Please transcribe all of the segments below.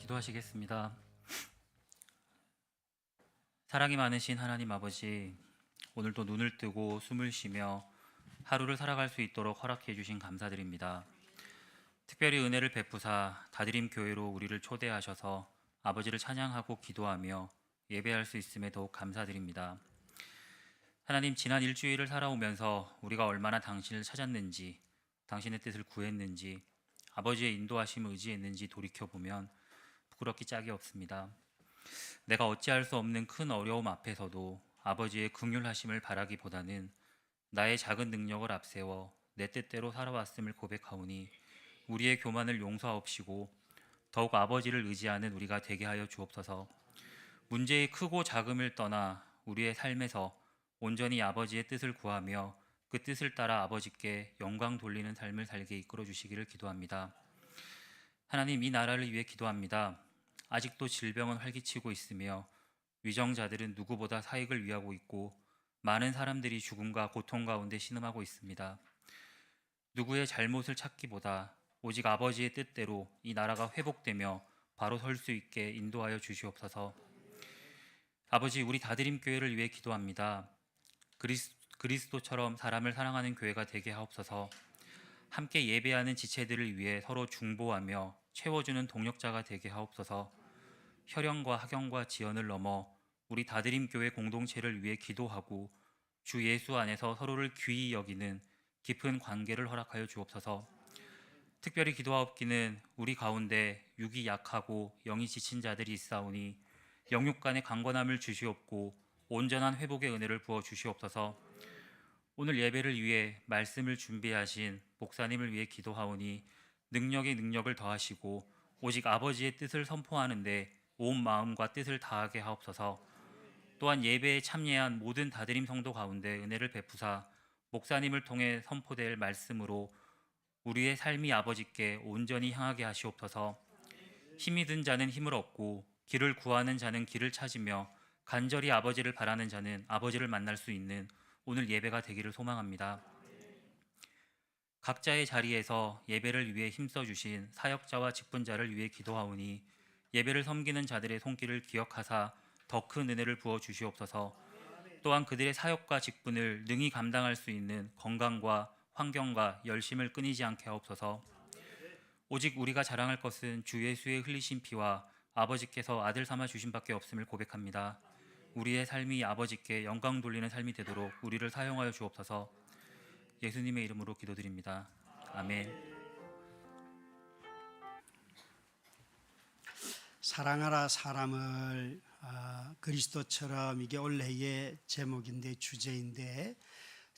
기도하시겠습니다. 사랑이 많으신 하나님 아버지, 오늘도 눈을 뜨고 숨을 쉬며 하루를 살아갈 수 있도록 허락해 주신 감사드립니다. 특별히 은혜를 베푸사 다드림 교회로 우리를 초대하셔서 아버지를 찬양하고 기도하며 예배할 수 있음에 더욱 감사드립니다. 하나님, 지난 일주일을 살아오면서 우리가 얼마나 당신을 찾았는지, 당신의 뜻을 구했는지, 아버지의 인도하심을 의지했는지 돌이켜보면 부끄럽기 짝이 없습니다. 내가 어찌할 수 없는 큰 어려움 앞에서도 아버지의 긍휼하심을 바라기보다는 나의 작은 능력을 앞세워 내 뜻대로 살아왔음을 고백하오니 우리의 교만을 용서하옵시고 더욱 아버지를 의지하는 우리가 되게 하여 주옵소서. 문제의 크고 작음을 떠나 우리의 삶에서 온전히 아버지의 뜻을 구하며 그 뜻을 따라 아버지께 영광 돌리는 삶을 살게 이끌어 주시기를 기도합니다. 하나님, 이 나라를 위해 기도합니다. 아직도 질병은 활기치고 있으며 위정자들은 누구보다 사익을 위하고 있고 많은 사람들이 죽음과 고통 가운데 신음하고 있습니다. 누구의 잘못을 찾기보다 오직 아버지의 뜻대로 이 나라가 회복되며 바로 설 수 있게 인도하여 주시옵소서. 아버지, 우리 다드림 교회를 위해 기도합니다. 그리스도처럼 사람을 사랑하는 교회가 되게 하옵소서. 함께 예배하는 지체들을 위해 서로 중보하며 채워주는 동력자가 되게 하옵소서. 혈연과 학연과 지연을 넘어 우리 다드림 교회 공동체를 위해 기도하고 주 예수 안에서 서로를 귀히 여기는 깊은 관계를 허락하여 주옵소서. 특별히 기도하옵기는 우리 가운데 육이 약하고 영이 지친 자들이 있사오니 영육 간의 강건함을 주시옵고 온전한 회복의 은혜를 부어 주시옵소서. 오늘 예배를 위해 말씀을 준비하신 목사님을 위해 기도하오니 능력에 능력을 더하시고 오직 아버지의 뜻을 선포하는데 온 마음과 뜻을 다하게 하옵소서. 또한 예배에 참여한 모든 다드림 성도 가운데 은혜를 베푸사 목사님을 통해 선포될 말씀으로 우리의 삶이 아버지께 온전히 향하게 하시옵소서. 힘이 든 자는 힘을 얻고 길을 구하는 자는 길을 찾으며 간절히 아버지를 바라는 자는 아버지를 만날 수 있는 오늘 예배가 되기를 소망합니다. 각자의 자리에서 예배를 위해 힘써주신 사역자와 직분자를 위해 기도하오니 예배를 섬기는 자들의 손길을 기억하사 더 큰 은혜를 부어 주시옵소서. 또한 그들의 사역과 직분을 능히 감당할 수 있는 건강과 환경과 열심을 끊이지 않게 하옵소서. 오직 우리가 자랑할 것은 주 예수의 흘리신 피와 아버지께서 아들 삼아 주신 밖에 없음을 고백합니다. 우리의 삶이 아버지께 영광 돌리는 삶이 되도록 우리를 사용하여 주옵소서. 예수님의 이름으로 기도드립니다. 아멘. 사랑하라 사람을 그리스도처럼, 이게 올해의 제목인데, 주제인데,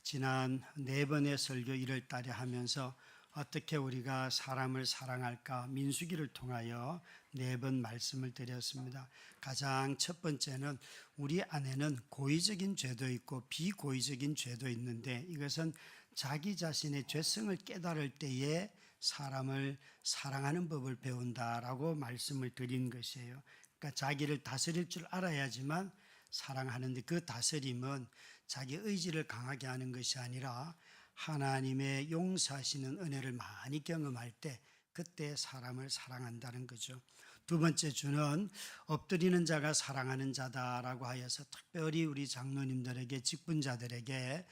지난 4번의 설교 1월 달에 하면서 어떻게 우리가 사람을 사랑할까 민수기를 통하여 4번 말씀을 드렸습니다. 가장 첫 번째는 우리 안에는 고의적인 죄도 있고 비고의적인 죄도 있는데, 이것은 자기 자신의 죄성을 깨달을 때에 사람을 사랑하는 법을 배운다라고 말씀을 드린 것이에요. 그러니까 자기를 다스릴 줄 알아야지만 사랑하는데, 그 다스림은 자기 의지를 강하게 하는 것이 아니라 하나님의 용서하시는 은혜를 많이 경험할 때, 그때 사람을 사랑한다는 거죠. 두 번째 주는 엎드리는 자가 사랑하는 자다라고 하여서 특별히 우리 장로님들에게, 직분자들에게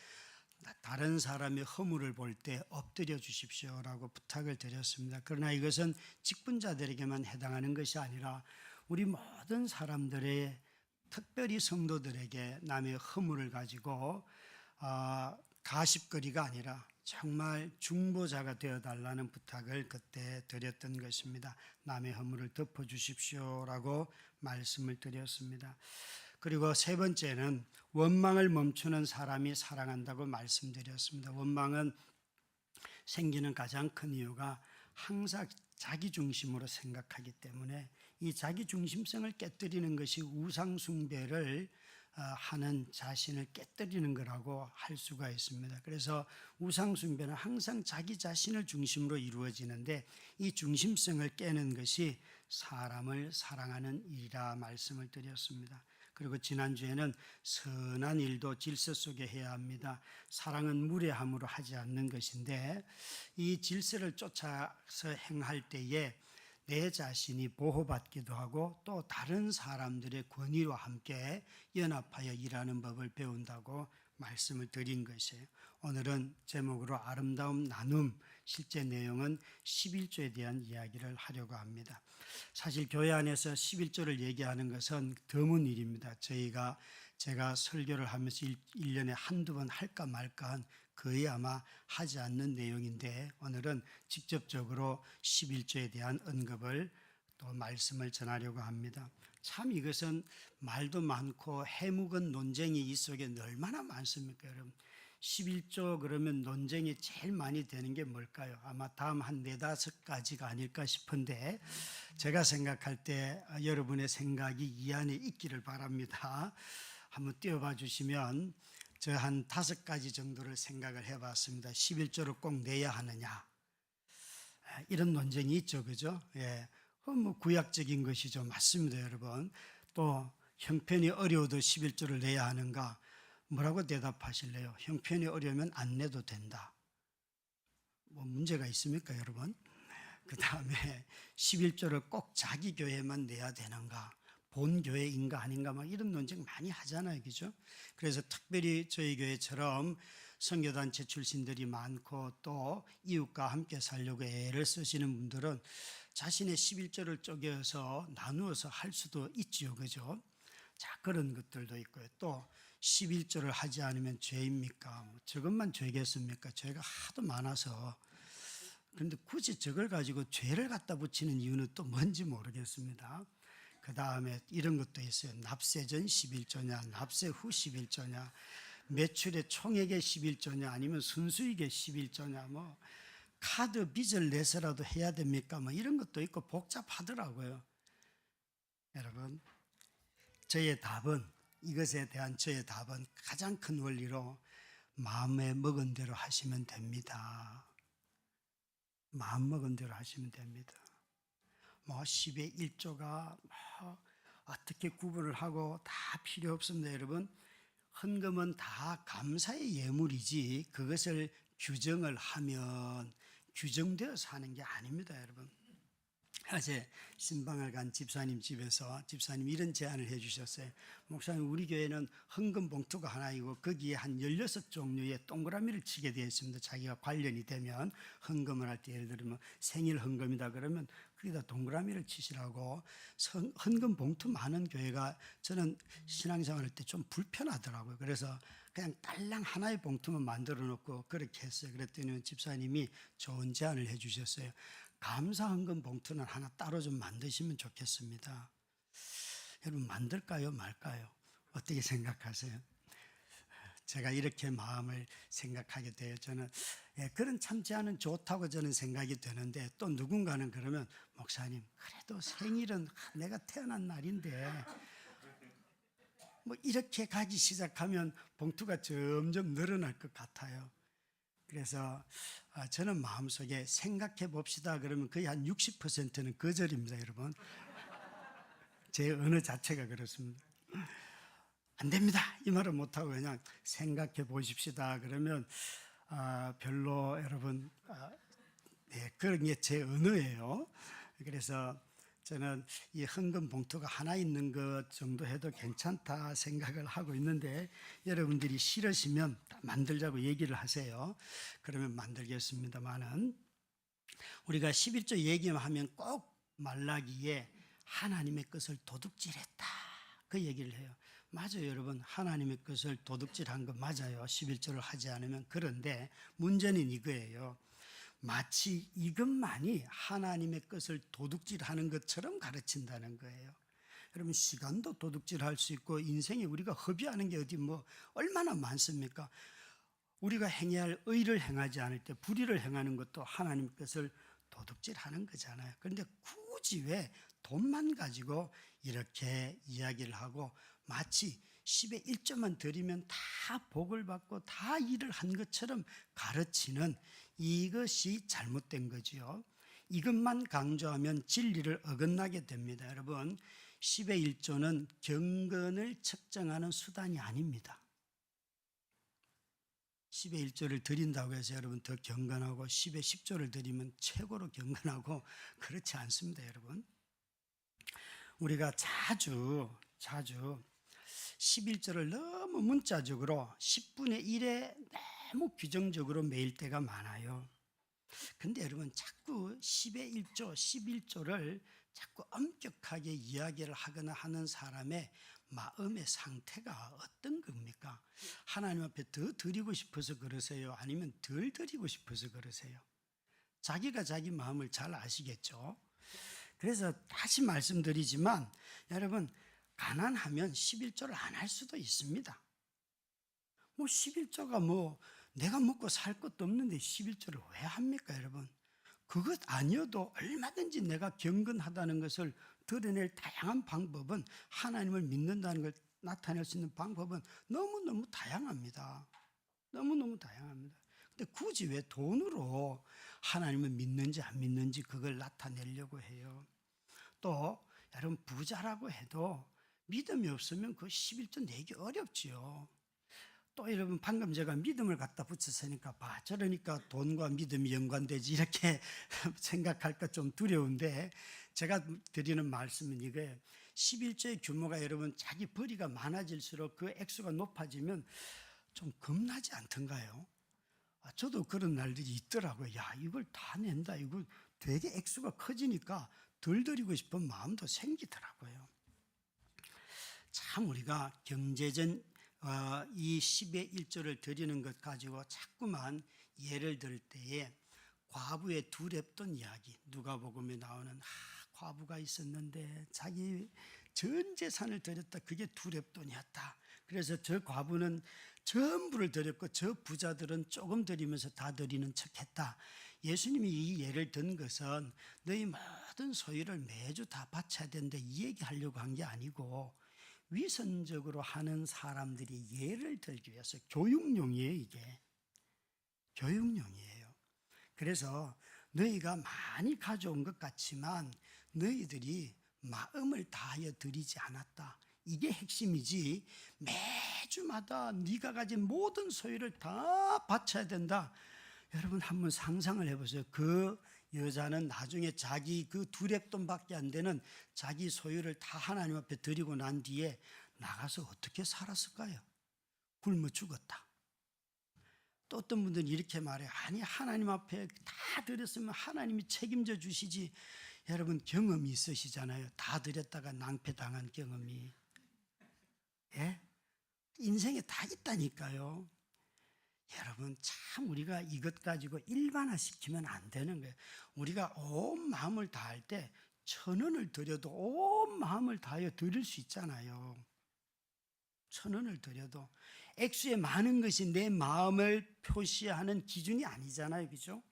다른 사람의 허물을 볼 때 엎드려 주십시오라고 부탁을 드렸습니다. 그러나 이것은 직분자들에게만 해당하는 것이 아니라 우리 모든 사람들의, 특별히 성도들에게 남의 허물을 가지고 가십거리가 아니라 정말 중보자가 되어달라는 부탁을 그때 드렸던 것입니다. 남의 허물을 덮어주십시오라고 말씀을 드렸습니다. 그리고 세 번째는 원망을 멈추는 사람이 사랑한다고 말씀드렸습니다. 원망은 생기는 가장 큰 이유가 항상 자기 중심으로 생각하기 때문에, 이 자기 중심성을 깨뜨리는 것이 우상 숭배를 하는 자신을 깨뜨리는 거라고 할 수가 있습니다. 그래서 우상 숭배는 항상 자기 자신을 중심으로 이루어지는데, 이 중심성을 깨는 것이 사람을 사랑하는 일이라 말씀을 드렸습니다. 그리고 지난주에는 선한 일도 질서 속에 해야 합니다. 사랑은 무례함으로 하지 않는 것인데, 이 질서를 쫓아서 행할 때에 내 자신이 보호받기도 하고 또 다른 사람들의 권위와 함께 연합하여 일하는 법을 배운다고 말씀을 드린 것이에요. 오늘은 제목으로 아름다운 나눔, 실제 내용은 11조에 대한 이야기를 하려고 합니다. 사실 교회 안에서 11조를 얘기하는 것은 드문 일입니다. 제가 설교를 하면서 1년에 한두 번 할까 말까 한 거의 아마 하지 않는 내용인데, 오늘은 직접적으로 11조에 대한 언급을 또 말씀을 전하려고 합니다. 참 이것은 말도 많고 해묵은 논쟁이 이 속에 얼마나 많습니까, 여러분? 11조 그러면 논쟁이 제일 많이 되는 게 뭘까요? 아마 다음 한 4-5가지가 아닐까 싶은데, 제가 생각할 때 여러분의 생각이 이 안에 있기를 바랍니다. 한번 띄워봐 주시면, 저 한 5가지 정도를 생각을 해봤습니다. 11조를 꼭 내야 하느냐, 이런 논쟁이 있죠, 그죠? 예, 뭐 구약적인 것이죠. 맞습니다, 여러분. 또 형편이 어려워도 11조를 내야 하는가? 뭐라고 대답하실래요? 형편이 어려우면 안 내도 된다. 뭐 문제가 있습니까, 여러분? 그 다음에 11조를 꼭 자기 교회만 내야 되는가? 본 교회인가 아닌가 막 이런 논쟁 많이 하잖아요, 그죠? 그래서 특별히 저희 교회처럼 선교단체 출신들이 많고 또 이웃과 함께 살려고 애를 쓰시는 분들은 자신의 11조를 쪼개서 나누어서 할 수도 있지요, 그죠? 자, 그런 것들도 있고요. 또 11조를 하지 않으면 죄입니까? 뭐 저것만 죄겠습니까? 죄가 하도 많아서. 그런데 굳이 저걸 가지고 죄를 갖다 붙이는 이유는 또 뭔지 모르겠습니다. 그 다음에 이런 것도 있어요. 납세 전 11조냐, 납세 후 11조냐, 매출의 총액의 11조냐, 아니면 순수익의 11조냐, 뭐 카드 빚을 내서라도 해야 됩니까? 뭐 이런 것도 있고 복잡하더라고요. 여러분, 이것에 대한 저의 답은 가장 큰 원리로 마음에 먹은 대로 하시면 됩니다. 마음 먹은 대로 하시면 됩니다. 뭐 10의 1조가 뭐 어떻게 구분을 하고 다 필요 없습니다, 여러분. 헌금은 다 감사의 예물이지 그것을 규정을 하면 규정되어서 하는 게 아닙니다, 여러분. 어제 신방을 간 집사님 집에서 집사님이 이런 제안을 해 주셨어요. 목사님, 우리 교회는 헌금 봉투가 하나이고 거기에 한 16종류의 동그라미를 치게 되어 있습니다. 자기가 관련이 되면 헌금을 할 때, 예를 들면 생일 헌금이다 그러면 거기다 동그라미를 치시라고. 헌금 봉투 많은 교회가 저는 신앙생활 할 때 좀 불편하더라고요. 그래서 그냥 딸랑 하나의 봉투만 만들어 놓고 그렇게 했어요. 그랬더니 집사님이 좋은 제안을 해 주셨어요. 감사 헌금 봉투는 하나 따로 좀 만드시면 좋겠습니다. 여러분, 만들까요, 말까요? 어떻게 생각하세요? 제가 이렇게 마음을 생각하게 돼요. 저는 그런 참 제안은 좋다고 저는 생각이 되는데, 또 누군가는 그러면 목사님, 그래도 생일은 내가 태어난 날인데 뭐 이렇게 가기 시작하면 봉투가 점점 늘어날 것 같아요. 그래서 저는 마음속에 생각해 봅시다 그러면 거의 한 60%는 거절입니다, 여러분. 제 언어 자체가 그렇습니다. 안 됩니다, 이 말은 못하고 그냥 생각해 보십시다 그러면 별로, 여러분, 그런 게 제 언어예요. 그래서 저는 이 헌금 봉투가 하나 있는 것 정도 해도 괜찮다 생각을 하고 있는데, 여러분들이 싫으시면 만들자고 얘기를 하세요. 그러면 만들겠습니다만은, 우리가 11조 얘기만 하면 꼭 말라기에 하나님의 것을 도둑질했다, 그 얘기를 해요. 맞아요, 여러분. 하나님의 것을 도둑질한 거 맞아요. 11조를 하지 않으면. 그런데 문제는 이거예요. 마치 이것만이 하나님의 것을 도둑질하는 것처럼 가르친다는 거예요. 여러분, 시간도 도둑질할 수 있고 인생에 우리가 허비하는 게 어디 뭐 얼마나 많습니까? 우리가 행해야 할 의를 행하지 않을 때 불의를 행하는 것도 하나님의 것을 도둑질하는 거잖아요. 그런데 굳이 왜 돈만 가지고 이렇게 이야기를 하고 마치 10의 1조만 드리면 다 복을 받고 다 일을 한 것처럼 가르치는, 이것이 잘못된 거지요. 이것만 강조하면 진리를 어긋나게 됩니다. 여러분, 10의 1조는 경건을 측정하는 수단이 아닙니다. 10의 1조를 드린다고 해서 여러분 더 경건하고 10의 10조를 드리면 최고로 경건하고 그렇지 않습니다, 여러분. 우리가 자주 11조를 너무 문자적으로 10분의 1에 너무 규정적으로 매일 때가 많아요. 근데 여러분 자꾸 10의 1조, 11조를 자꾸 엄격하게 이야기를 하거나 하는 사람의 마음의 상태가 어떤 겁니까? 하나님 앞에 더 드리고 싶어서 그러세요? 아니면 덜 드리고 싶어서 그러세요? 자기가 자기 마음을 잘 아시겠죠? 그래서 다시 말씀드리지만 여러분 가난하면 11조를 안 할 수도 있습니다. 11조가 내가 먹고 살 것도 없는데 11조를 왜 합니까, 여러분? 그것 아니어도 얼마든지 내가 경건하다는 것을 드러낼 다양한 방법은, 하나님을 믿는다는 걸 나타낼 수 있는 방법은 너무너무 다양합니다. 너무너무 다양합니다. 근데 굳이 왜 돈으로 하나님을 믿는지 안 믿는지 그걸 나타내려고 해요? 또 여러분 부자라고 해도 믿음이 없으면 그 11조 내기 어렵지요. 또 여러분 방금 제가 믿음을 갖다 붙였으니까 저러니까 돈과 믿음이 연관되지 이렇게 생각할까 좀 두려운데, 제가 드리는 말씀은 이거예요. 11조의 규모가 여러분 자기 벌이가 많아질수록 그 액수가 높아지면 좀 겁나지 않던가요? 저도 그런 날들이 있더라고요. 야, 이걸 다 낸다. 이거 되게 액수가 커지니까 덜 드리고 싶은 마음도 생기더라고요. 참 우리가 경제전 이 10의 1조를 드리는 것 가지고 자꾸만 예를 들 때에 과부의 두 랩돈 이야기, 누가복음에 나오는 과부가 있었는데 자기 전 재산을 드렸다. 그게 두 랩돈이었다. 그래서 저 과부는 전부를 드렸고 저 부자들은 조금 드리면서 다 드리는 척했다. 예수님이 이 예를 든 것은 너희 모든 소유를 매주 다 바쳐야 된다 이 얘기하려고 한 게 아니고, 위선적으로 하는 사람들이 예를 들기 위해서 교육용이에요. 이게 교육용이에요. 그래서 너희가 많이 가져온 것 같지만 너희들이 마음을 다하여 드리지 않았다. 이게 핵심이지, 매주마다 네가 가진 모든 소유를 다 바쳐야 된다. 여러분 한번 상상을 해보세요. 그 여자는 나중에 자기 그 두 랩돈밖에 안 되는 자기 소유를 다 하나님 앞에 드리고 난 뒤에 나가서 어떻게 살았을까요? 굶어 죽었다. 또 어떤 분들은 이렇게 말해요. 아니 하나님 앞에 다 드렸으면 하나님이 책임져 주시지. 여러분 경험이 있으시잖아요. 다 드렸다가 낭패당한 경험이. 예? 인생에 다 있다니까요. 여러분 참 우리가 이것 가지고 일반화시키면 안 되는 거예요. 우리가 온 마음을 다할 때 1,000원을 드려도 온 마음을 다하여 드릴 수 있잖아요. 1,000원을 드려도 액수에 많은 것이 내 마음을 표시하는 기준이 아니잖아요. 그죠?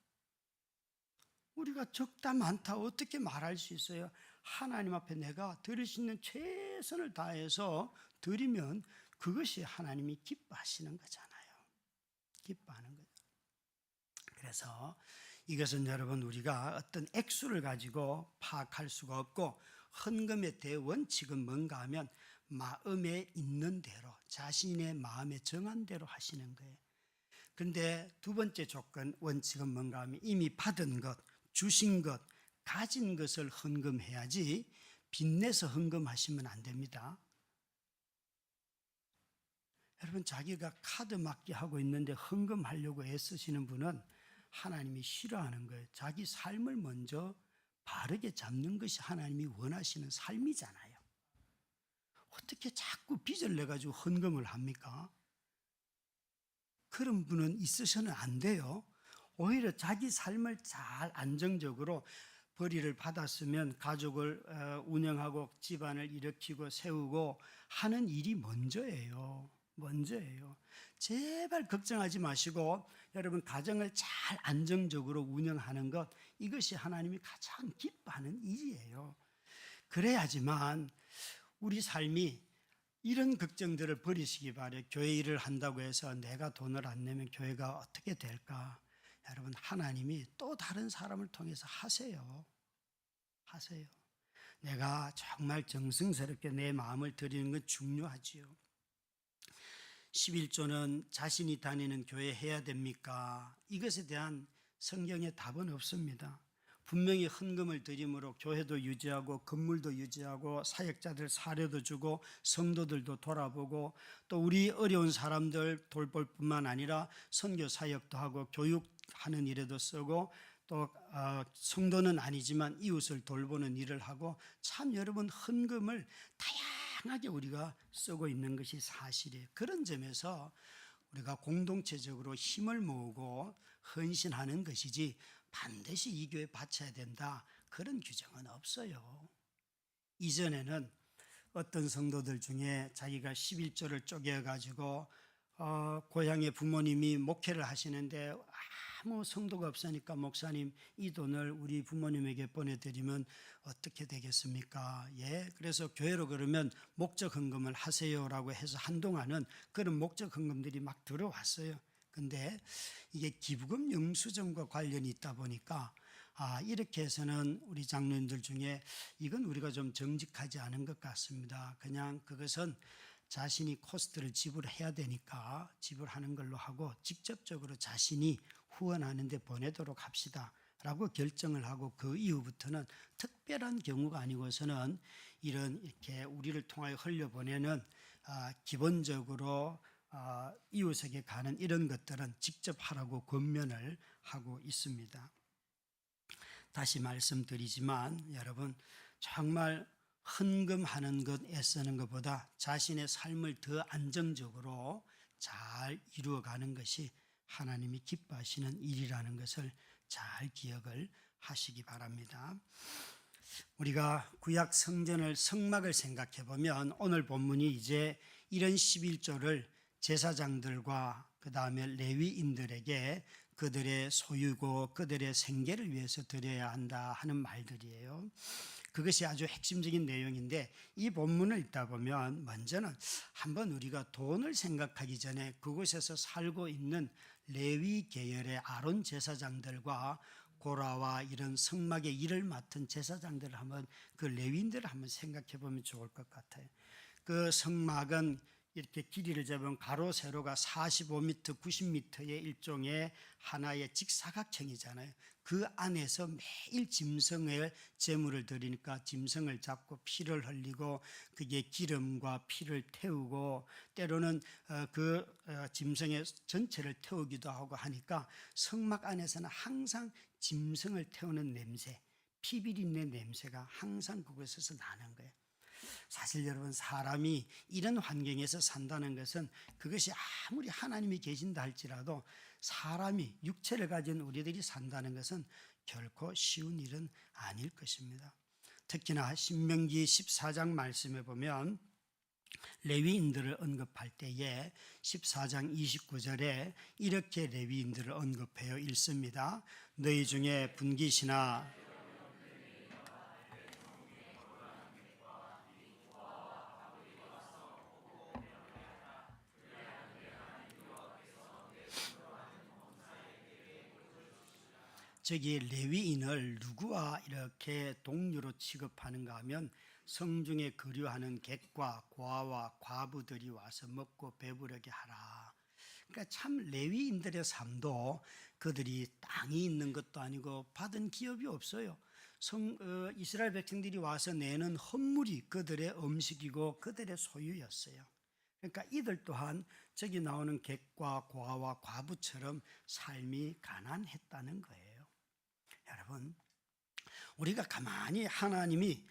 우리가 적다 많다 어떻게 말할 수 있어요? 하나님 앞에 내가 드릴 수 있는 최선을 다해서 드리면 그것이 하나님이 기뻐하시는 거잖아요. 기뻐하는 거죠. 그래서 이것은 여러분 우리가 어떤 액수를 가지고 파악할 수가 없고, 헌금의 대원칙은 뭔가 하면 마음에 있는 대로, 자신의 마음에 정한 대로 하시는 거예요. 그런데 두 번째 조건, 원칙은 뭔가 하면 이미 받은 것, 주신 것, 가진 것을 헌금해야지 빚내서 헌금하시면 안 됩니다. 여러분 자기가 카드 막기 하고 있는데 헌금하려고 애쓰시는 분은 하나님이 싫어하는 거예요. 자기 삶을 먼저 바르게 잡는 것이 하나님이 원하시는 삶이잖아요. 어떻게 자꾸 빚을 내가지고 헌금을 합니까? 그런 분은 있으셔는 안 돼요. 오히려 자기 삶을 잘 안정적으로 벌이를 받았으면 가족을 운영하고 집안을 일으키고 세우고 하는 일이 먼저예요. 제발 걱정하지 마시고 여러분 가정을 잘 안정적으로 운영하는 것, 이것이 하나님이 가장 기뻐하는 일이에요. 그래야지만 우리 삶이 이런 걱정들을 버리시기 바래요. 교회 일을 한다고 해서 내가 돈을 안 내면 교회가 어떻게 될까? 여러분 하나님이 또 다른 사람을 통해서 하세요. 내가 정말 정성스럽게 내 마음을 드리는 건 중요하지요. 11조는 자신이 다니는 교회 해야 됩니까? 이것에 대한 성경의 답은 없습니다. 분명히 헌금을 드림으로 교회도 유지하고 건물도 유지하고 사역자들 사료도 주고 성도들도 돌아보고 또 우리 어려운 사람들 돌볼 뿐만 아니라 선교 사역도 하고 교육하는 일에도 쓰고 또 성도는 아니지만 이웃을 돌보는 일을 하고 참 여러분 헌금을 다양하게 우리가 쓰고 있는 것이 사실이에요. 그런 점에서 우리가 공동체적으로 힘을 모으고 헌신하는 것이지 반드시 이 교회 바쳐야 된다 그런 규정은 없어요. 이전에는 어떤 성도들 중에 자기가 11조를 쪼개가지고 고향의 부모님이 목회를 하시는데 아무 성도가 없으니까 목사님 이 돈을 우리 부모님에게 보내드리면 어떻게 되겠습니까? 예, 그래서 교회로 그러면 목적 헌금을 하세요라고 해서 한동안은 그런 목적 헌금들이 막 들어왔어요. 근데 이게 기부금 영수증과 관련이 있다 보니까 이렇게 해서는 우리 장로님들 중에 이건 우리가 좀 정직하지 않은 것 같습니다. 그냥 그것은 자신이 코스트를 지불해야 되니까 지불하는 걸로 하고 직접적으로 자신이 후원하는 데 보내도록 합시다 라고 결정을 하고 그 이후부터는 특별한 경우가 아니고서는 이렇게 우리를 통하여 흘려보내는 기본적으로 이웃에게 가는 이런 것들은 직접 하라고 권면을 하고 있습니다. 다시 말씀드리지만 여러분 정말 헌금하는 것 애쓰는 것보다 자신의 삶을 더 안정적으로 잘 이루어가는 것이 하나님이 기뻐하시는 일이라는 것을 잘 기억을 하시기 바랍니다. 우리가 구약 성전을 성막을 생각해 보면 오늘 본문이 이제 이런 11조를 제사장들과 그 다음에 레위인들에게 그들의 소유고 그들의 생계를 위해서 드려야 한다 하는 말들이에요. 그것이 아주 핵심적인 내용인데 이 본문을 읽다 보면 먼저는 한번 우리가 돈을 생각하기 전에 그곳에서 살고 있는 레위 계열의 아론 제사장들과 고라와 이런 성막의 일을 맡은 제사장들을 한번 그 레위인들을 한번 생각해 보면 좋을 것 같아요. 그 성막은 이렇게 길이를 재보면 가로 세로가 45m, 90m의 일종의 하나의 직사각형이잖아요. 그 안에서 매일 짐승의 제물을 드리니까 짐승을 잡고 피를 흘리고 그게 기름과 피를 태우고 때로는 그 짐승의 전체를 태우기도 하고 하니까 성막 안에서는 항상 짐승을 태우는 냄새, 피비린내 냄새가 항상 그곳에서 나는 거예요. 사실 여러분 사람이 이런 환경에서 산다는 것은 그것이 아무리 하나님이 계신다 할지라도 사람이 육체를 가진 우리들이 산다는 것은 결코 쉬운 일은 아닐 것입니다. 특히나 신명기 14장 말씀에 보면 레위인들을 언급할 때에 14장 29절에 이렇게 레위인들을 언급해요. 읽습니다. 너희 중에 분깃이나 저기 레위인을 누구와 이렇게 동료로 취급하는가 하면 성중에 거류하는 객과 고아와 과부들이 와서 먹고 배부르게 하라. 그러니까 참 레위인들의 삶도 그들이 땅이 있는 것도 아니고 받은 기업이 없어요. 이스라엘 백성들이 와서 내는 헌물이 그들의 음식이고 그들의 소유였어요. 그러니까 이들 또한 저기 나오는 객과 고아와 과부처럼 삶이 가난했다는 거예요. 여러분, 우리가 가만히 하나님이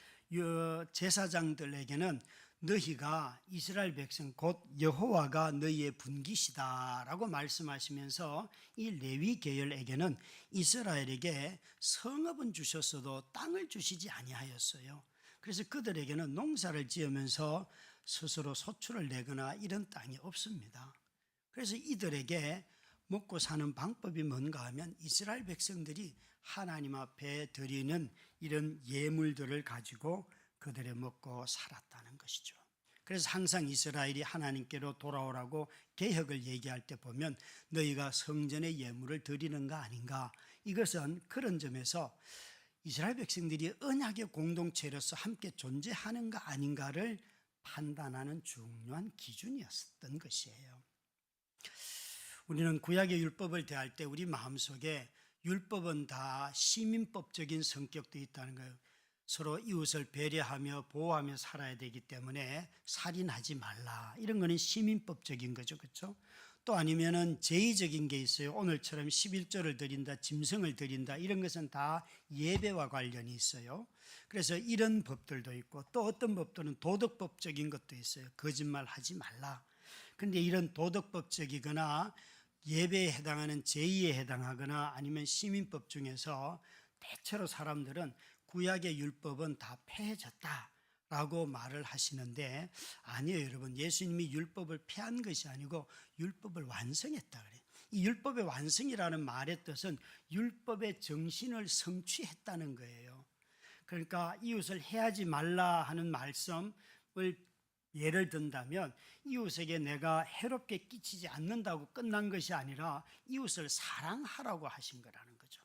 제사장들에게는 너희가 이스라엘 백성 곧 여호와가 너희의 분깃이다라고 말씀하시면서 이 레위 계열에게는 이스라엘에게 성읍은 주셨어도 땅을 주시지 아니하였어요. 그래서 그들에게는 농사를 지으면서 스스로 소출을 내거나 이런 땅이 없습니다. 그래서 이들에게 먹고 사는 방법이 뭔가 하면 이스라엘 백성들이 하나님 앞에 드리는 이런 예물들을 가지고 그들의 먹고 살았다는 것이죠. 그래서 항상 이스라엘이 하나님께로 돌아오라고 개혁을 얘기할 때 보면 너희가 성전에 예물을 드리는가 아닌가, 이것은 그런 점에서 이스라엘 백성들이 언약의 공동체로서 함께 존재하는가 아닌가를 판단하는 중요한 기준이었던 것이에요. 우리는 구약의 율법을 대할 때 우리 마음속에 율법은 다 시민법적인 성격도 있다는 거예요. 서로 이웃을 배려하며 보호하며 살아야 되기 때문에 살인하지 말라. 이런 거는 시민법적인 거죠. 그렇죠? 또 아니면은 제의적인 게 있어요. 오늘처럼 11조를 드린다, 짐승을 드린다. 이런 것은 다 예배와 관련이 있어요. 그래서 이런 법들도 있고 또 어떤 법들은 도덕법적인 것도 있어요. 거짓말하지 말라. 그런데 이런 도덕법적이거나 예배에 해당하는 제의에 해당하거나 아니면 시민법 중에서 대체로 사람들은 구약의 율법은 다 폐해졌다라고 말을 하시는데 아니에요, 여러분. 예수님이 율법을 폐한 것이 아니고 율법을 완성했다 그래요. 이 율법의 완성이라는 말의 뜻은 율법의 정신을 성취했다는 거예요. 그러니까 이웃을 해하지 말라 하는 말씀을 예를 든다면 이웃에게 내가 해롭게 끼치지 않는다고 끝난 것이 아니라 이웃을 사랑하라고 하신 거라는 거죠.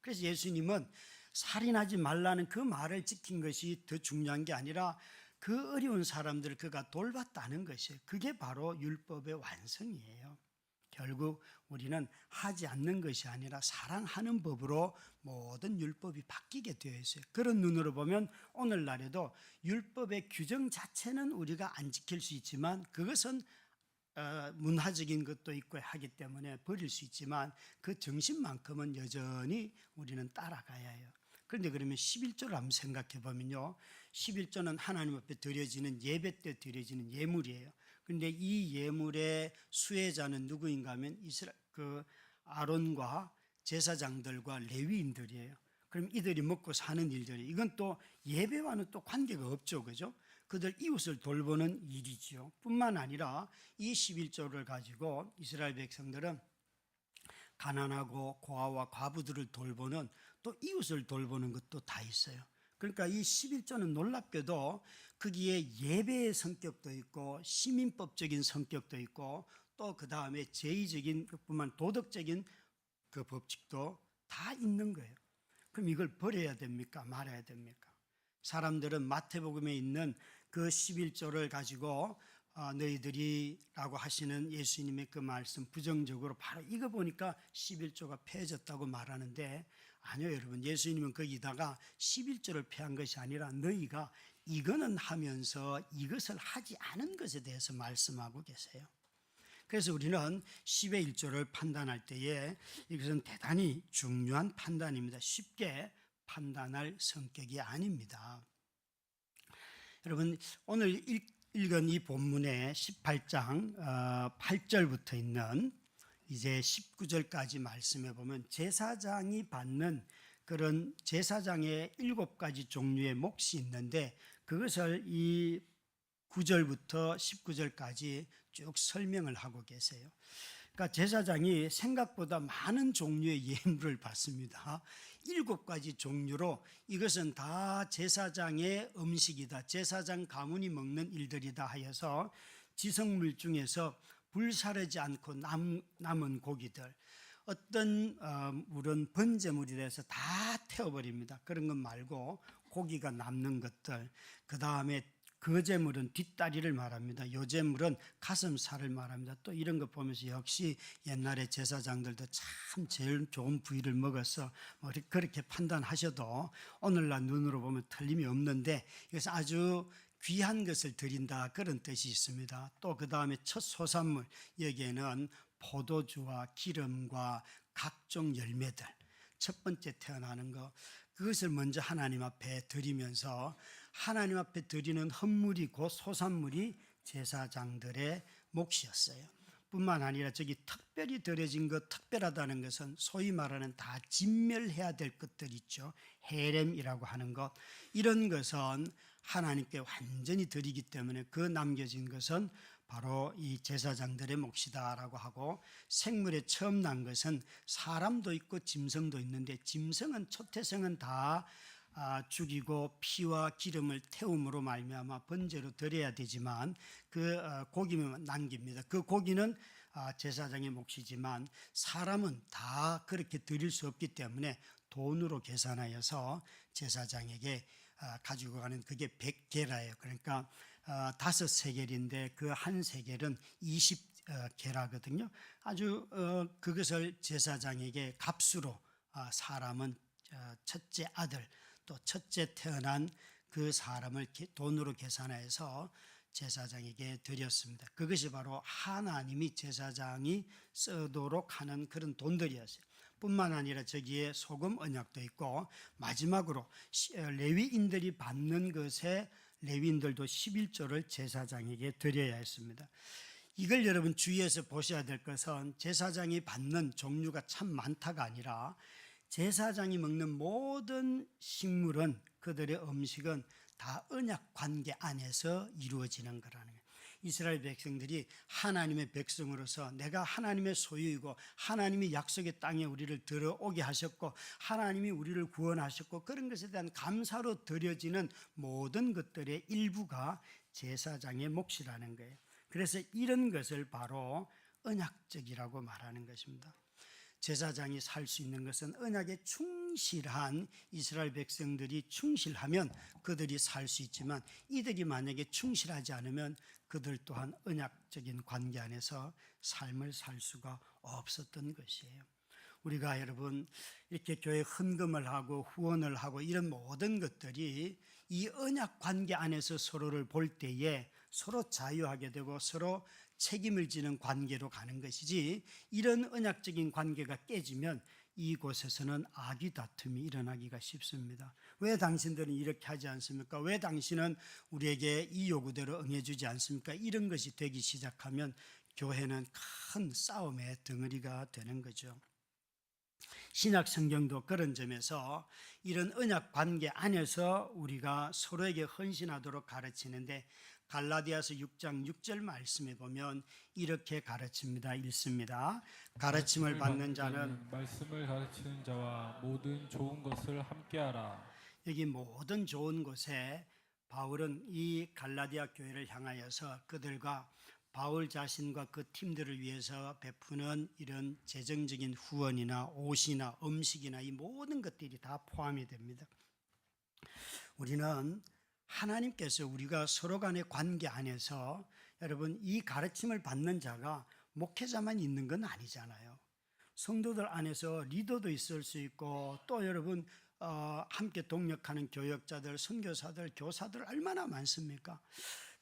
그래서 예수님은 살인하지 말라는 그 말을 지킨 것이 더 중요한 게 아니라 그 어려운 사람들을 그가 돌봤다는 것이에요. 그게 바로 율법의 완성이에요. 결국 우리는 하지 않는 것이 아니라 사랑하는 법으로 모든 율법이 바뀌게 되어 있어요. 그런 눈으로 보면 오늘날에도 율법의 규정 자체는 우리가 안 지킬 수 있지만 그것은 문화적인 것도 있고 하기 때문에 버릴 수 있지만 그 정신만큼은 여전히 우리는 따라가야 해요. 그런데 그러면 11조를 한번 생각해 보면요. 11조는 하나님 앞에 드려지는 예배 때 드려지는 예물이에요. 그런데 이 예물의 수혜자는 누구인가 하면 아론과 제사장들과 레위인들이에요. 그럼 이들이 먹고 사는 일들이 이건 또 예배와는 또 관계가 없죠. 그죠? 그들 이웃을 돌보는 일이지요. 뿐만 아니라 이 11조를 가지고 이스라엘 백성들은 가난하고 고아와 과부들을 돌보는 또 이웃을 돌보는 것도 다 있어요. 그러니까 이 11조는 놀랍게도 거기에 예배의 성격도 있고 시민법적인 성격도 있고 또 그 다음에 제의적인 것뿐만 도덕적인 그 법칙도 다 있는 거예요. 그럼 이걸 버려야 됩니까? 말아야 됩니까? 사람들은 마태복음에 있는 그 11조를 가지고 너희들이라고 하시는 예수님의 그 말씀 부정적으로 바로 이거 보니까 11조가 폐해졌다고 말하는데 아니요, 여러분. 예수님은 거기다가 11조를 폐한 것이 아니라 너희가 이거는 하면서 이것을 하지 않은 것에 대해서 말씀하고 계세요. 그래서 우리는 10의 1조를 판단할 때에 이것은 대단히 중요한 판단입니다. 쉽게 판단할 성격이 아닙니다. 여러분, 오늘 읽은 이 본문의 18장 8절부터 있는 이제 19절까지 말씀해 보면 제사장이 받는 그런 제사장의 7가지 종류의 몫이 있는데 그것을 이 9절부터 19절까지 쭉 설명을 하고 계세요. 그러니까 제사장이 생각보다 많은 종류의 예물을 받습니다. 7가지 종류로 이것은 다 제사장의 음식이다. 제사장 가문이 먹는 일들이다 하여서 지성물 중에서 불사르지 않고 남은 고기들, 어떤 물은 번제물이 돼서 다 태워버립니다. 그런 것 말고 고기가 남는 것들, 그 다음에 거제물은 뒷다리를 말합니다. 요제물은 가슴살을 말합니다. 또 이런 거 보면서 역시 옛날에 제사장들도 참 제일 좋은 부위를 먹어서 그렇게 판단하셔도 오늘날 눈으로 보면 틀림이 없는데 이것은 아주 귀한 것을 드린다 그런 뜻이 있습니다. 또 그 다음에 첫 소산물 여기에는 포도주와 기름과 각종 열매들 첫 번째 태어나는 것 그것을 먼저 하나님 앞에 드리면서 하나님 앞에 드리는 헌물이 곧 소산물이 제사장들의 몫이었어요. 뿐만 아니라 저기 특별히 드려진 것, 특별하다는 것은 소위 말하는 다 진멸해야 될 것들 있죠. 헤렘이라고 하는 것. 이런 것은 하나님께 완전히 드리기 때문에 그 남겨진 것은 바로 이 제사장들의 몫이다라고 하고 생물에 처음 난 것은 사람도 있고 짐승도 있는데 짐승은 초태생은 다 죽이고 피와 기름을 태움으로 말미암아 번제로 드려야 되지만 그 고기만 남깁니다. 그 고기는 제사장의 몫이지만 사람은 다 그렇게 드릴 수 없기 때문에 돈으로 계산하여서 제사장에게 가지고 가는 그게 100게라예요. 그러니까 5세겔인데 그 한 세겔은 계라거든요. 아주 그것을 제사장에게 값으로 사람은 첫째 아들 또 첫째 태어난 그 사람을 돈으로 계산해서 제사장에게 드렸습니다. 그것이 바로 하나님이 제사장이 쓰도록 하는 그런 돈들이었어요. 뿐만 아니라 저기에 소금 언약도 있고 마지막으로 레위인들이 받는 것에 레위인들도 11조를 제사장에게 드려야 했습니다. 이걸 여러분 주의해서 보셔야 될 것은 제사장이 받는 종류가 참 많다가 아니라 제사장이 먹는 모든 식물은 그들의 음식은 다 언약 관계 안에서 이루어지는 거라는 거예요. 이스라엘 백성들이 하나님의 백성으로서 내가 하나님의 소유이고 하나님이 약속의 땅에 우리를 들어오게 하셨고 하나님이 우리를 구원하셨고 그런 것에 대한 감사로 드려지는 모든 것들의 일부가 제사장의 몫이라는 거예요. 그래서 이런 것을 바로 언약적이라고 말하는 것입니다. 제사장이 살 수 있는 것은 언약에 충실한 이스라엘 백성들이 충실하면 그들이 살 수 있지만 이들이 만약에 충실하지 않으면 그들 또한 언약적인 관계 안에서 삶을 살 수가 없었던 것이에요. 우리가 여러분 이렇게 교회 헌금을 하고 후원을 하고 이런 모든 것들이 이 언약 관계 안에서 서로를 볼 때에 서로 자유하게 되고 서로 책임을 지는 관계로 가는 것이지 이런 언약적인 관계가 깨지면 이곳에서는 악의 다툼이 일어나기가 쉽습니다. 왜 당신들은 이렇게 하지 않습니까? 왜 당신은 우리에게 이 요구대로 응해주지 않습니까? 이런 것이 되기 시작하면 교회는 큰 싸움의 덩어리가 되는 거죠. 신약 성경도 그런 점에서 이런 언약 관계 안에서 우리가 서로에게 헌신하도록 가르치는데 갈라디아서 6장 6절 말씀에 보면 이렇게 가르칩니다. 읽습니다. 가르침을 받는 자는 말씀을 가르치는 자와 모든 좋은 것을 함께하라. 여기 모든 좋은 곳에 바울은 이 갈라디아 교회를 향하여서 그들과 바울 자신과 그 팀들을 위해서 베푸는 이런 재정적인 후원이나 옷이나 음식이나 이 모든 것들이 다 포함이 됩니다. 우리는 하나님께서 우리가 서로 간의 관계 안에서 여러분 이 가르침을 받는 자가 목회자만 있는 건 아니잖아요. 성도들 안에서 리더도 있을 수 있고 또 여러분 함께 동력하는 교역자들, 선교사들, 교사들 얼마나 많습니까?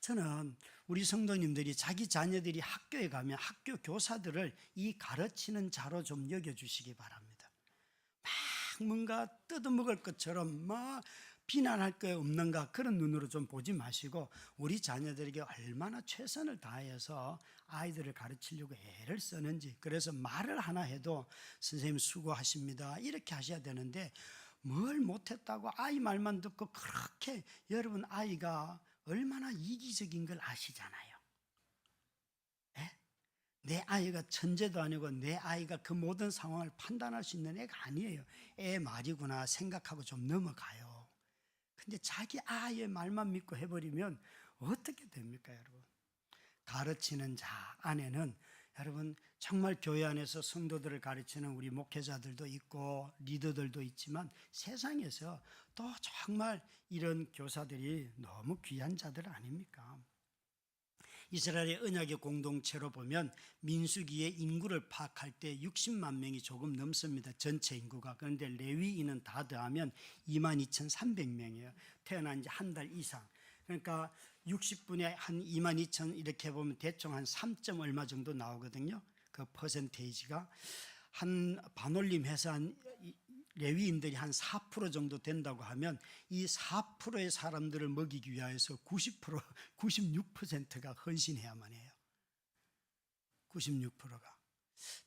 저는 우리 성도님들이 자기 자녀들이 학교에 가면 학교 교사들을 이 가르치는 자로 좀 여겨주시기 바랍니다. 막 뭔가 뜯어먹을 것처럼 막 비난할 게 없는가 그런 눈으로 좀 보지 마시고 우리 자녀들에게 얼마나 최선을 다해서 아이들을 가르치려고 애를 쓰는지 그래서 말을 하나 해도 선생님 수고하십니다 이렇게 하셔야 되는데 뭘 못했다고 아이 말만 듣고 그렇게 여러분 아이가 얼마나 이기적인 걸 아시잖아요. 에? 내 아이가 천재도 아니고 내 아이가 그 모든 상황을 판단할 수 있는 애가 아니에요. 애 말이구나 생각하고 좀 넘어가요. 근데 자기 아이의 말만 믿고 해버리면 어떻게 됩니까, 여러분? 가르치는 자 안에는 여러분 정말 교회 안에서 성도들을 가르치는 우리 목회자들도 있고 리더들도 있지만 세상에서 또 정말 이런 교사들이 너무 귀한 자들 아닙니까? 이스라엘의 언약의 공동체로 보면 민수기의 인구를 파악할 때 60만 명이 조금 넘습니다. 전체 인구가. 그런데 레위인은 다 더하면 22,300명이에요. 태어난 지 한 달 이상. 그러니까 60분에 한 22,000 이렇게 보면 대충 한 3. 얼마 정도 나오거든요. 그 퍼센테이지가 한 반올림해서 한 레위인들이 한 4% 정도 된다고 하면 이 4%의 사람들을 먹이기 위해서 90%, 96%가 헌신해야만 해요. 96%가.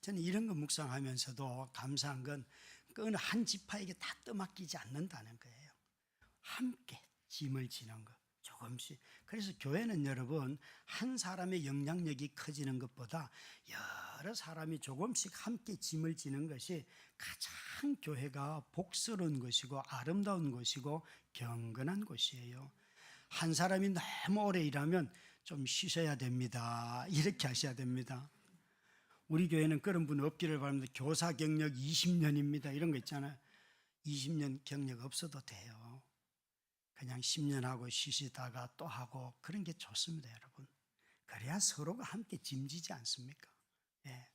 저는 이런 거 묵상하면서도 감사한 건 어느 한 지파에게 다 떠맡기지 않는다는 거예요. 함께 짐을 지는 것. 조금씩. 그래서 교회는 여러분 한 사람의 영향력이 커지는 것보다 여러 사람이 조금씩 함께 짐을 지는 것이 가장 교회가 복스러운 것이고 아름다운 것이고 경건한 것이에요. 한 사람이 너무 오래 일하면 좀 쉬셔야 됩니다. 이렇게 하셔야 됩니다. 우리 교회는 그런 분 없기를 바랍니다. 교사 경력 20년입니다. 이런 거 있잖아요. 20년 경력 없어도 돼요. 그냥 10년 하고 쉬시다가 또 하고 그런 게 좋습니다, 여러분. 그래야 서로가 함께 짐지지 않습니까? 예.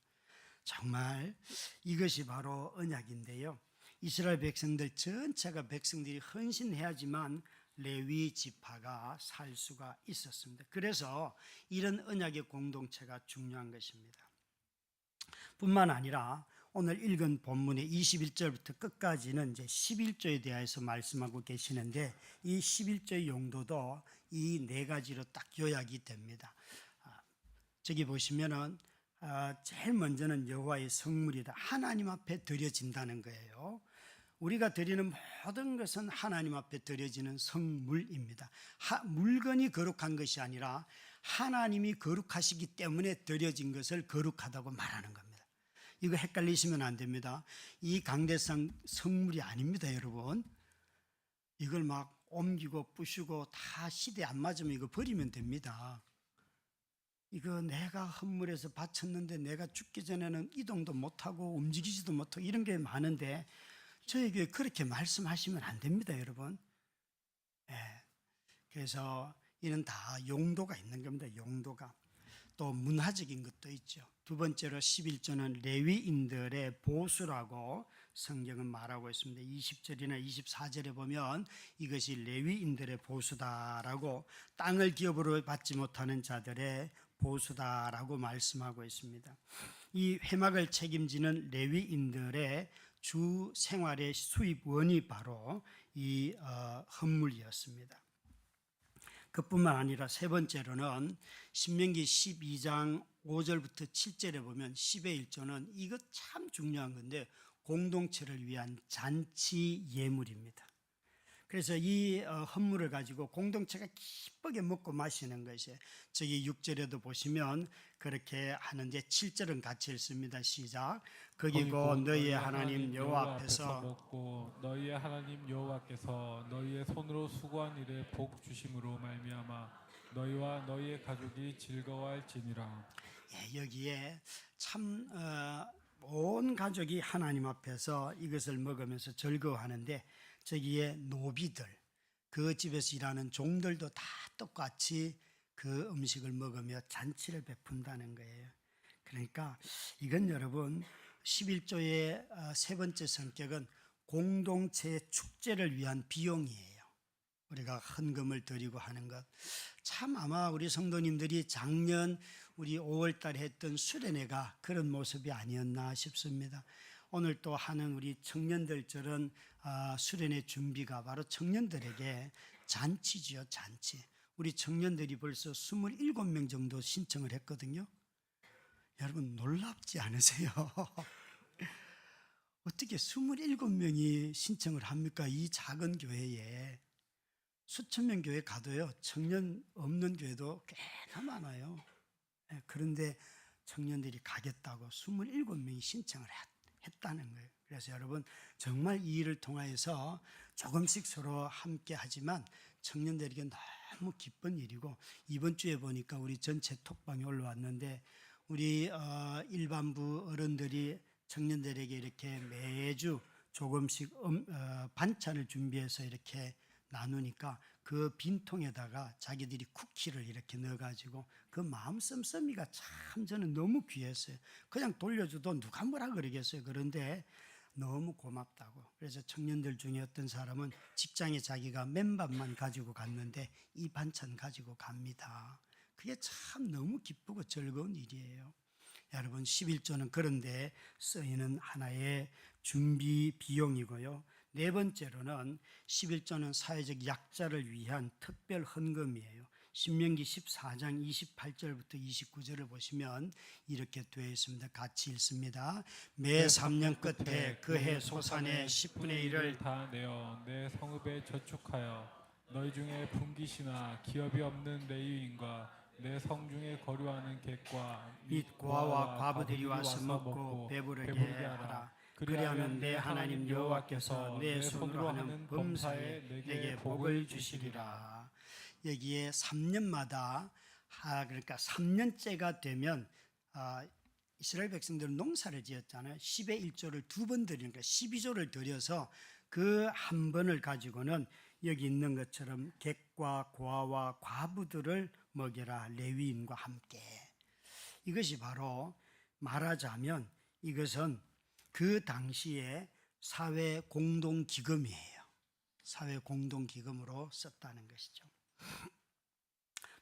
정말 이것이 바로 언약인데요. 이스라엘 백성들 전체가 백성들이 헌신해야지만 레위 지파가 살 수가 있었습니다. 그래서 이런 언약의 공동체가 중요한 것입니다. 뿐만 아니라 오늘 읽은 본문의 21절부터 끝까지는 이제 11조에 대해서 말씀하고 계시는데 이 11조의 용도도 이 네 가지로 딱 요약이 됩니다. 저기 보시면은 제일 먼저는 여호와의 성물이다. 하나님 앞에 드려진다는 거예요. 우리가 드리는 모든 것은 하나님 앞에 드려지는 성물입니다. 물건이 거룩한 것이 아니라 하나님이 거룩하시기 때문에 드려진 것을 거룩하다고 말하는 겁니다. 이거 헷갈리시면 안 됩니다. 이 강대상 성물이 아닙니다, 여러분. 이걸 막 옮기고 부수고 다 시대 안 맞으면 이거 버리면 됩니다. 이거 내가 헌물에서 바쳤는데 내가 죽기 전에는 이동도 못하고 움직이지도 못하고 이런 게 많은데 저에게 그렇게 말씀하시면 안 됩니다, 여러분. 예. 그래서 이는 다 용도가 있는 겁니다. 용도가. 또 문화적인 것도 있죠. 두 번째로 11조는 레위인들의 보수라고 성경은 말하고 있습니다. 20절이나 24절에 보면 이것이 레위인들의 보수다라고 땅을 기업으로 받지 못하는 자들의 보수다라고 말씀하고 있습니다. 이 회막을 책임지는 레위인들의 주 생활의 수입원이 바로 이 헌물이었습니다. 그뿐만 아니라 세 번째로는 신명기 12장 5절부터 7절에 보면 10의 1조는 이것 참 중요한 건데 공동체를 위한 잔치 예물입니다. 그래서 이 헌물을 가지고 공동체가 기쁘게 먹고 마시는 것이 저기 6절에도 보시면 그렇게 하는데 7절은 같이 읽습니다. 시작. 거기고 너희의 하나님 여호와 앞에서 먹고 너희의 하나님 여호와께서 너희의 손으로 수고한 일에 복 주심으로 말미암아 너희와 너희의 가족이 즐거워할지니라. 예, 여기에 참 온 가족이 하나님 앞에서 이것을 먹으면서 즐거워하는데 저기에 노비들, 그 집에서 일하는 종들도 다 똑같이 그 음식을 먹으며 잔치를 베푼다는 거예요. 그러니까 이건 여러분 11조의 세 번째 성격은 공동체 축제를 위한 비용이에요. 우리가 헌금을 드리고 하는 것. 참 아마 우리 성도님들이 작년 우리 5월 달에 했던 수련회가 그런 모습이 아니었나 싶습니다. 오늘 또 하는 우리 청년들처럼 수련회 준비가 바로 청년들에게 잔치지요, 잔치. 우리 청년들이 벌써 27명 정도 신청을 했거든요. 여러분 놀랍지 않으세요? 어떻게 27명이 신청을 합니까? 이 작은 교회에. 수천 명 교회 가도요, 청년 없는 교회도 꽤나 많아요. 그런데 청년들이 가겠다고 27명이 신청을 했다는 거예요. 그래서 여러분 정말 이 일을 통하여서 조금씩 서로 함께 하지만 청년들에게 너무 기쁜 일이고, 이번 주에 보니까 우리 전체 톡방에 올라왔는데 우리 일반부 어른들이 청년들에게 이렇게 매주 조금씩 반찬을 준비해서 이렇게 나누니까 그 빈통에다가 자기들이 쿠키를 이렇게 넣어가지고 그 마음 씀씀이가 참 저는 너무 귀했어요. 그냥 돌려줘도 누가 뭐라 그러겠어요. 그런데 너무 고맙다고. 그래서 청년들 중에 어떤 사람은 직장에 자기가 맨밥만 가지고 갔는데 이 반찬 가지고 갑니다. 그게 참 너무 기쁘고 즐거운 일이에요. 여러분 11조는 그런데 쓰이는 하나의 준비 비용이고요. 네 번째로는 11조는 사회적 약자를 위한 특별 헌금이에요. 신명기 14장 28절부터 29절을 보시면 이렇게 되어 있습니다. 같이 읽습니다. 매 3년 끝에 그 해 소산의 10분의 1을 다 내어 내 성읍에 저축하여 너희 중에 분깃이나 기업이 없는 레위인과 내 성중에 거류하는 객과 및 고아와 과부들이 와서 먹고 배부르게 하라. 그리하면 내 하나님 여호와께서 내 손으로 하는 범사에 내게 복을 주시리라. 여기에 3년마다 그러니까 3년째가 되면 이스라엘 백성들은 농사를 지었잖아요. 10의 1조를 두 번 드리니까 12조를 드려서 그 한 번을 가지고는 여기 있는 것처럼 객과 고아와 과부들을 먹여라 레위인과 함께. 이것이 바로 말하자면 이것은 그 당시에 사회 공동 기금이에요. 사회 공동 기금으로 썼다는 것이죠.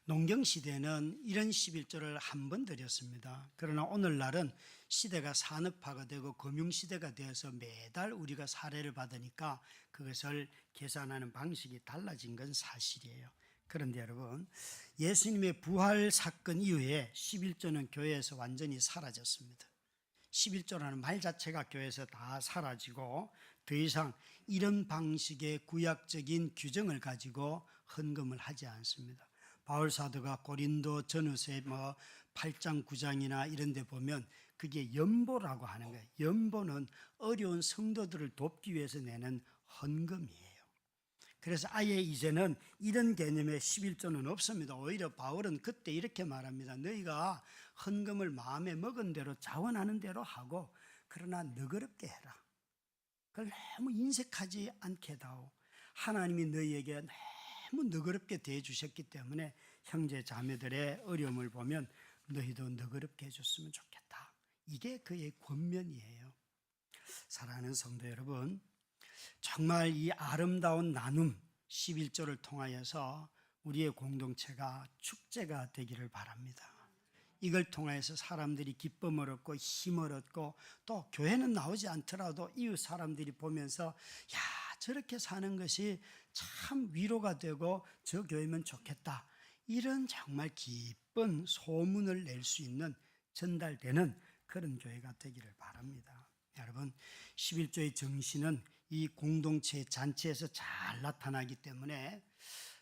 농경 시대는 이런 11조를 한 번 드렸습니다. 그러나 오늘날은 시대가 산업화가 되고 금융 시대가 되어서 매달 우리가 사례를 받으니까 그것을 계산하는 방식이 달라진 건 사실이에요. 그런데 여러분, 예수님의 부활 사건 이후에 11조는 교회에서 완전히 사라졌습니다. 11조라는 말 자체가 교회에서 다 사라지고 더 이상 이런 방식의 구약적인 규정을 가지고 헌금을 하지 않습니다. 바울 사도가 고린도 전후서 8장 9장이나 이런 데 보면 그게 연보라고 하는 거예요. 연보는 어려운 성도들을 돕기 위해서 내는 헌금이에요. 그래서 아예 이제는 이런 개념의 11조는 없습니다. 오히려 바울은 그때 이렇게 말합니다. 너희가 헌금을 마음에 먹은 대로 자원하는 대로 하고 그러나 너그럽게 해라. 그걸 너무 인색하지 않게 다오. 하나님이 너희에게 너무 너그럽게 대해 주셨기 때문에 형제 자매들의 어려움을 보면 너희도 너그럽게 해줬으면 좋겠다. 이게 그의 권면이에요. 사랑하는 성도 여러분, 정말 이 아름다운 나눔 11조를 통하여서 우리의 공동체가 축제가 되기를 바랍니다. 이걸 통해서 사람들이 기쁨을 얻고 힘을 얻고 또 교회는 나오지 않더라도 이웃 사람들이 보면서 야, 저렇게 사는 것이 참 위로가 되고 저 교회면 좋겠다. 이런 정말 기쁜 소문을 낼 수 있는 전달되는 그런 교회가 되기를 바랍니다. 여러분, 11조의 정신은 이 공동체의 잔치에서 잘 나타나기 때문에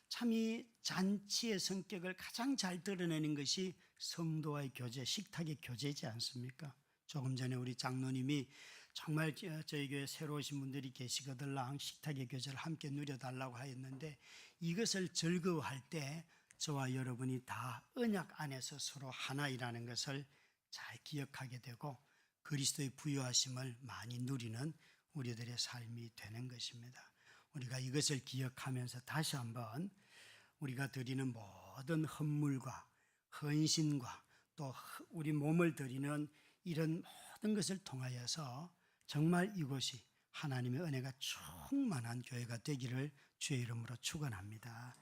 참 이 잔치의 성격을 가장 잘 드러내는 것이 성도와의 교제, 식탁의 교제지 않습니까? 조금 전에 우리 장로님이 정말 저희 교회 새로 오신 분들이 계시거들랑 식탁의 교제를 함께 누려달라고 하였는데 이것을 즐거워할 때 저와 여러분이 다 언약 안에서 서로 하나이라는 것을 잘 기억하게 되고 그리스도의 부유하심을 많이 누리는 우리들의 삶이 되는 것입니다. 우리가 이것을 기억하면서 다시 한번 우리가 드리는 모든 헌물과 헌신과 또 우리 몸을 드리는 이런 모든 것을 통하여서 정말 이곳이 하나님의 은혜가 충만한 교회가 되기를 주의 이름으로 축원합니다.